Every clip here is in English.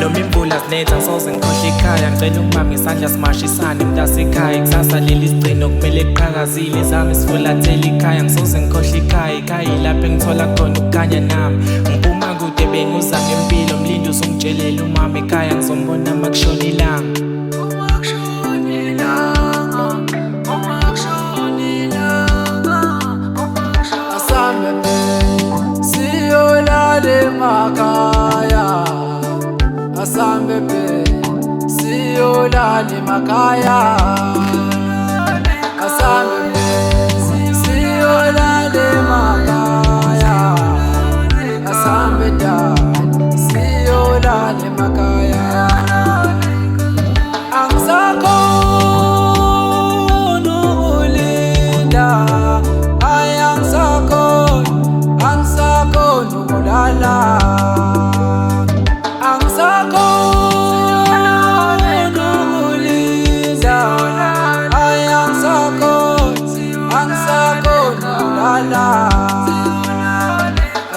Noma imvula zinetha ngisoze ngikhohle ikhaya ngicela ungibambe ngesandla simashisane mntasekhaya kusasa leli sigcino kumele kuqhakazile zami sifulathela ikhaya ngisoze ngikhohle ikhaya ikhaya ilapho engithola khona ukukhanya nami ngiphuma kude bengiuza ngempilo mlindi uzongitshelela umama ekhaya ngizombona makushona ilanga Makaya asambe pe siyolala emakhaya asambe pe siyolala emakhaya asambe dad siyolala emakhaya angisakhona ukulinda angisakhona ukulala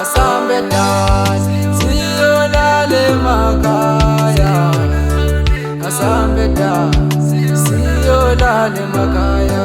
asambe dad siyolala emakhaya asambe dad siyolala emakhaya